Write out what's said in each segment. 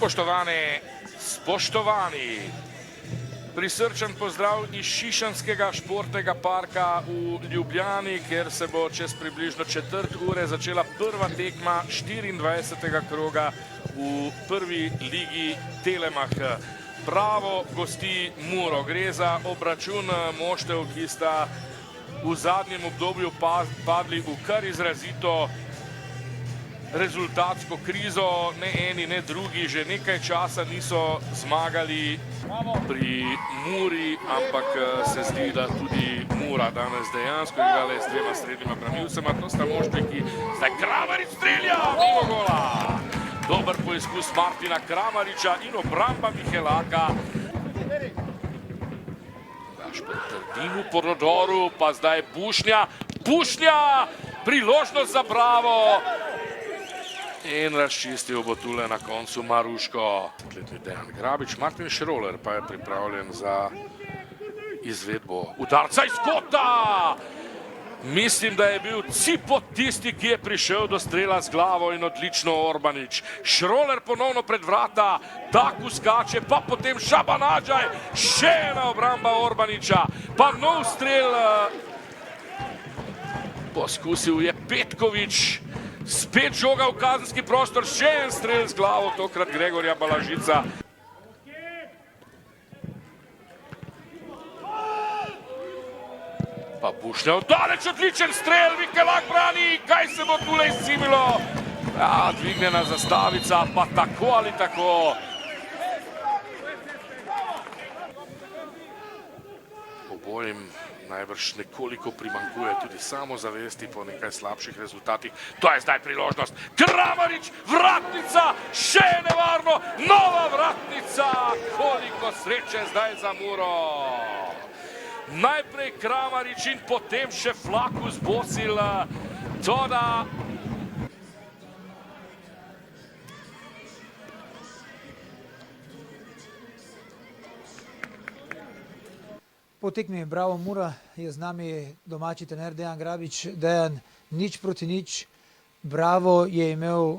Spoštovane, spoštovani, prisrčen pozdrav iz Šišanskega športnega parka v Ljubljani, kjer se bo čez približno četrt ure začela prva tekma 24. kroga v prvi ligi Telemach. Bravo gosti Muro. Gre za obračun moštev, ki sta v zadnjem obdobju padli v kar izrazito rezultatsko krizo. Ne eni, ne drugi že nekaj časa niso zmagali pri Muri, ampak se zdi, da tudi Mura danes dejansko igrala s dvema srednjima branilcema. To sta moštvi, ki zdaj Kramarič strelja mimo gola. Dober poizkus Martina Kramariča in obramba Mihelaka. Gašper Trdin v prodoru, pa zdaj Bušnja. Bušnja! Priložnost za Bravo! In razčistil bo tule na koncu Maruško. Kletni Dejan Grabič, Martin Šroler pa je pripravljen za izvedbo udarca iz kota. Mislim, da je bil Cipot tisti, ki je prišel do strela z glavo in odlično Orbanič. Šroler ponovno pred vrata, Daku skače, pa potem Šabanađaj, še ena obramba Orbaniča, pa nov strel. Poskusil je Petkovič. Spet žoga v kazenski prostor, še en strel z glavo, tokrat Gregorja Balažica. Pa Bušnja oddaleč, odličen strel, Mihelak brani, kaj se bo tule izcimilo? Ja, dvignjena zastavica, pa tako ali tako. Obojim najbrž nekoliko primanjkuje tudi samozavesti po nekaj slabših rezultatih. To je zdaj priložnost. Kramarič, vratnica, še nevarno, nova vratnica. Koliko sreče zdaj za Muro. Najprej Kramarič in potem še Flakus Bosil. Toda po tekmi Bravo Mura je z nami domači trener Dejan Grabič. Dejan, 0-0. Bravo je imel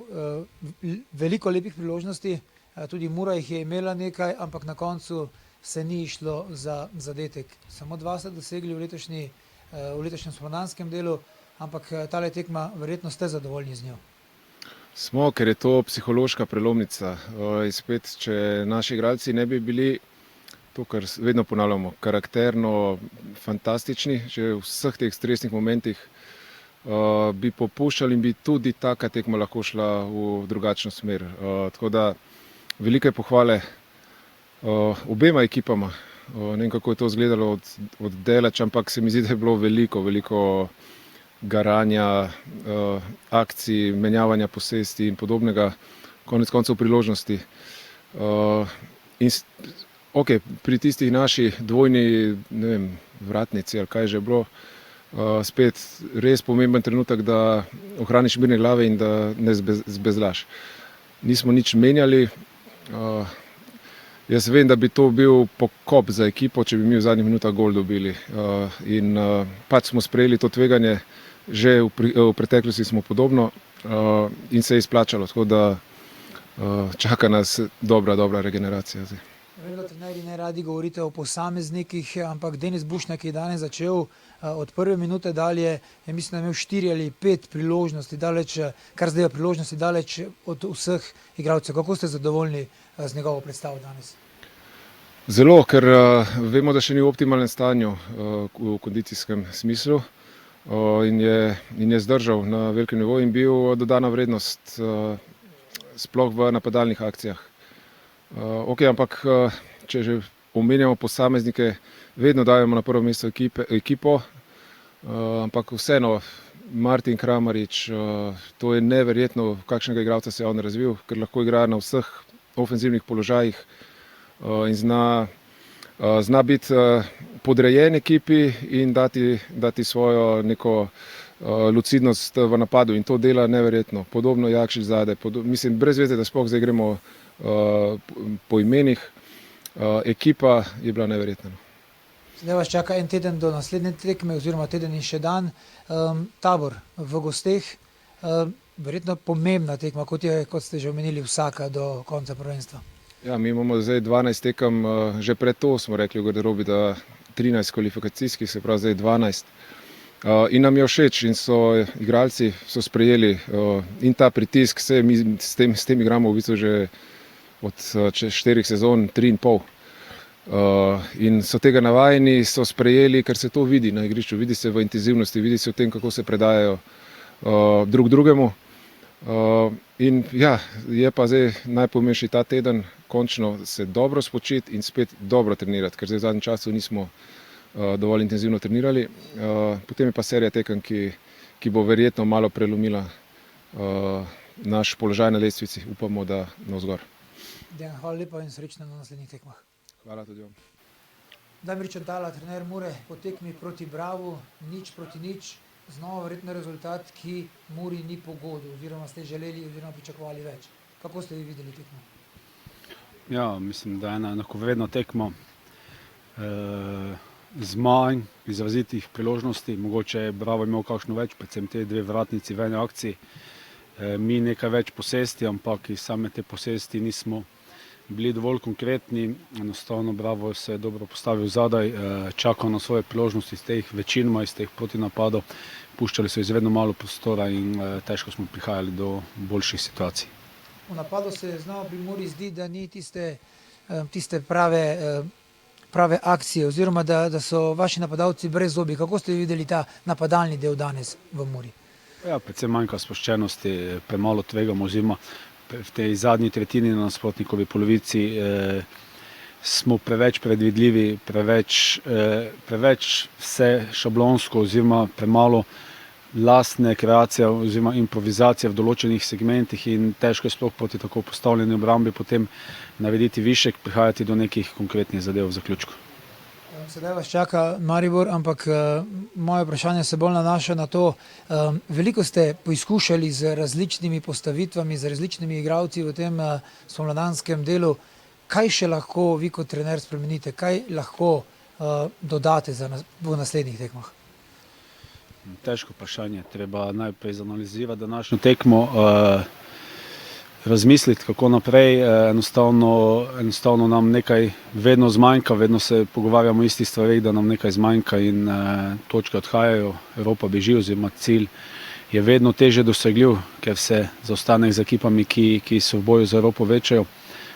veliko lepih priložnosti, tudi Mura jih je imela nekaj, ampak na koncu se ni išlo za zadetek. Samo 2 ste dosegli v letošnjem spomladanskem delu, ampak tale tekma, verjetno ste zadovoljni z njo. Smo, ker je to psihološka prelomnica. In spet, če naši igralci ne bi bili, to, kar vedno ponavljamo, karakterno fantastični, že v vseh teh stresnih momentih bi popuščali in bi tudi taka tekma lahko šla v drugačno smer. Tako da velike pohvale obema ekipama. Ne vem, kako je to izgledalo od daleč, ampak se mi zdi, da je bilo veliko garanja, akcij, menjavanja posesti in podobnega, konec koncev priložnosti. Ok, pri tistih naši dvojni, ne vem, vratnici ali kaj že je bilo, spet res pomemben trenutek, da ohraniš mirne glave in da ne zbezlaš. Nismo nič menjali. Jaz vem, da bi to bil pokop za ekipo, če bi mi v zadnjih minutah gol dobili. In pač smo sprejeli to tveganje, že v preteklosti smo podobno in se je izplačalo, tako da čaka nas dobra regeneracija zdaj. Vem, da trenerji ne radi govorite o posameznikih, ampak Denis Bušnja, ki je danes začel od prve minute dalje, je mislim, da imel 4 ali 5 priložnosti daleč, kar zdaj je priložnosti daleč od vseh igralcev. Kako ste zadovoljni z njegovo predstavo danes? Zelo, ker vemo, da še ni v optimalnem stanju v kondicijskem smislu in je zdržal na velikem nivoju in bil dodana vrednost sploh v napadalnih akcijah. Ok, ampak če že omenjamo posameznike, vedno dajemo na prvo mesto ekipo, ampak vseeno Martin Kramarič, to je neverjetno, kakšnega igralca se je on razvil, ker lahko igra na vseh ofenzivnih položajih in zna biti podrejen ekipi in dati svojo neko lucidnost v napadu in to dela neverjetno. Podobno Jakšič zadaj, mislim, brez veze, da sploh zdaj gremo po imenih, ekipa je bila neverjetna. Zdaj vas čaka en teden do naslednje tekme, oziroma teden in še dan. Tabor v gosteh. verjetno pomembna tekma, kot ste že omenili, vsaka do konca prvenstva. Ja, mi imamo zdaj 12 tekem, že pred to smo rekli v garderobi, da 13 kvalifikacijskih, se pravi zdaj 12. In nam je všeč in igralci so sprejeli in ta pritisk, mi s tem igramo v bistvu že od 4 sezon, 3,5. In so tega navajeni, so sprejeli, ker se to vidi na igrišču, vidi se v intenzivnosti, vidi se v tem, kako se predajajo drug drugemu. In ja, je pa zdaj najpomembnejši ta teden, končno se dobro spočiti in spet dobro trenirati, ker zdaj v zadnjem času nismo dovolj intenzivno trenirali. Potem je pa serija tekem, ki bo verjetno malo prelomila naš položaj na lestvici, upamo, da navzgor. Dejan, hvala lepa in srečno na naslednjih tekmah. Hvala tudi vam. Damir Čantala, trener Mure, po tekmi proti Bravu, 0-0, znova verjetno rezultat, ki Muri ni pogodil, oziroma ste želeli oziroma pričakovali več. Kako ste vi videli tekmo? Ja, mislim, da je ena enakovredna tekma z manj izrazitih priložnosti. Mogoče je Bravo imel kakšno več, predvsem te dve vratnici v eni akciji. Mi nekaj več posesti, ampak iz same te posesti nismo bili dovolj konkretni. Enostavno Bravo se je dobro postavil zadaj, čakal na svoje priložnosti iz teh večinoma, iz teh protinapadov. Puščali so izredno malo prostora in težko smo prihajali do boljših situacij. V napadu se znova pri Muri zdi, da ni tiste prave akcije, oziroma da so vaši napadalci brez zobi. Kako ste videli ta napadalni del danes v Muri? Ja, predvsem manjka sproščenosti, premalo tvegamo, oziroma v tej zadnji tretjini na nasprotnikovi polovici smo preveč predvidljivi, preveč vse šablonsko, oziroma premalo lastne kreacije oziroma improvizacije v določenih segmentih in težko je sploh proti tako postavljeni obrambi potem narediti višek, prihajati do nekih konkretnih zadev v zaključku. Sedaj vas čaka Maribor, ampak moje vprašanje se bolj nanaša na to, veliko ste poizkušali z različnimi postavitvami, z različnimi igralci v tem spomladanskem delu. Kaj še lahko vi kot trener spremenite? Kaj lahko dodate v naslednjih tekmah? Težko vprašanje. Treba najprej zanalizirati današnjo tekmo, razmisliti, kako naprej. Enostavno nam nekaj vedno zmanjka, vedno se pogovarjamo o istih stvareh, da nam nekaj zmanjka in točke odhajajo, Evropa beži, oziroma cilj je vedno težje dosegljiv, ker se zaostanek z ekipami, ki so v boju za Evropo, večajo.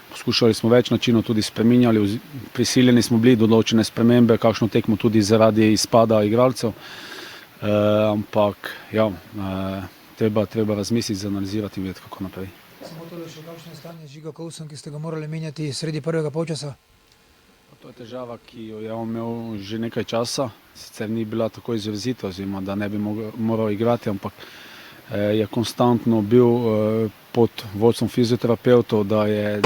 Poskušali smo več načinov, tudi spreminjali, prisiljeni smo bili do določene spremembe, kakšno tekmo tudi zaradi izpada igralcev. Ampak ja, treba razmisliti, zanalizirati in vedeti, kako naprej. Samo tole še kakšno je stanje Žiga Kovson, ki ste ga morali menjati sredi prvega polčasa? To je težava, ki jo je imel že nekaj časa, sicer ni bila tako izrazita, oziroma da ne bi moral igrati, ampak je konstantno bil pod vodstvom fizioterapeutov, da je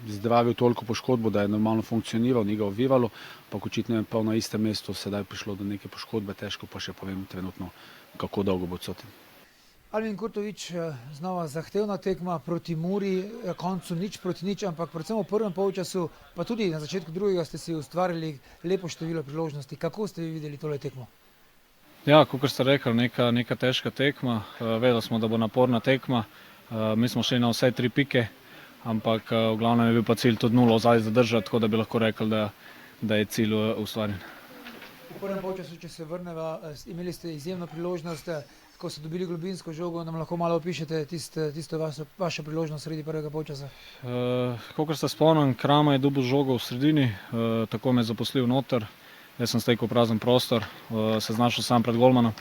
zdravil toliko poškodbo, da je normalno funkcioniral, ni ga oviralo, ampak očitno je pa na istem mestu sedaj prišlo do neke poškodbe, težko pa še povem trenutno, kako dolgo bo odsoten. Albin Kurtović, znova zahtevna tekma proti Muri, koncu 0-0, ampak predvsem v prvem polčasu, pa tudi na začetku drugega ste si ustvarili lepo število priložnosti. Kako ste vi videli tole tekmo? Ja, kot ste rekli, neka težka tekma. Vedeli smo, da bo naporna tekma. Mi smo šli na vse 3 pike, ampak v glavnem je bil pa cilj tudi 0 zdaj zadržati, tako da bi lahko rekli, da je cilj ustvarjen. V prvem polčasu, če se vrneva, imeli ste izjemno priložnost, ko ste dobili globinsko žogo, nam lahko malo opišete tisto vašo priložnost sredi prvega polčasa? Kot se spomnim, Krama je dobil žogo v sredini, tako me je zaposlil noter. Jaz sem stekel prazen prostor, se znašel sam pred golmanom,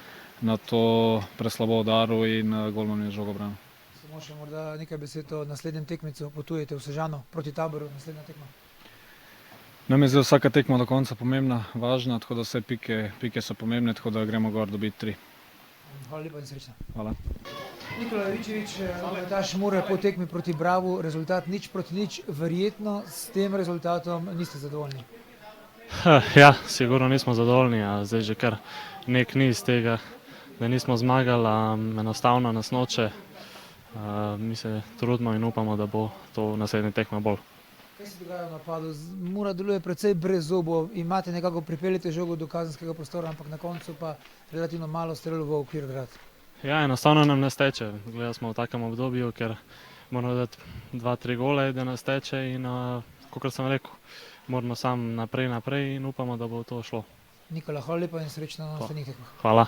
na to preslabo udaril in golman je žogo branil. Samo še morda nekaj besed o naslednjem tekmicu, potujete v Sežano proti Taboru, naslednja tekma. Nam je zdaj vsaka tekma do konca pomembna, važna, tako da vse pike so pomembne, tako da gremo gor dobiti 3. Hvala lepa in srečno. Hvala. Nikola Jovičević, nogometaš Mure po tekmi proti Bravu, rezultat 0-0, verjetno s tem rezultatom niste zadovoljni. Ja, sigurno nismo zadovoljni, a zdaj že kar nek niz tega, da nismo zmagali, enostavno nas noče. Mi se trudimo in upamo, da bo to naslednja tekma bolj. Kaj se dogaja v napadu? Mura deluje precej brez zobov, imate nekako pripeljete žogo do kazenskega prostora, ampak na koncu pa relativno malo strelov v okvir vrat. Ja, enostavno nam ne steče. Gledali smo v takem obdobju, ker moramo dati 2-3 gole, da nas teče in, kot sem rekel, moramo sam naprej in upamo, da bo to šlo. Nikola, hvala lepa in srečno na naslednjih tekmah. Hvala.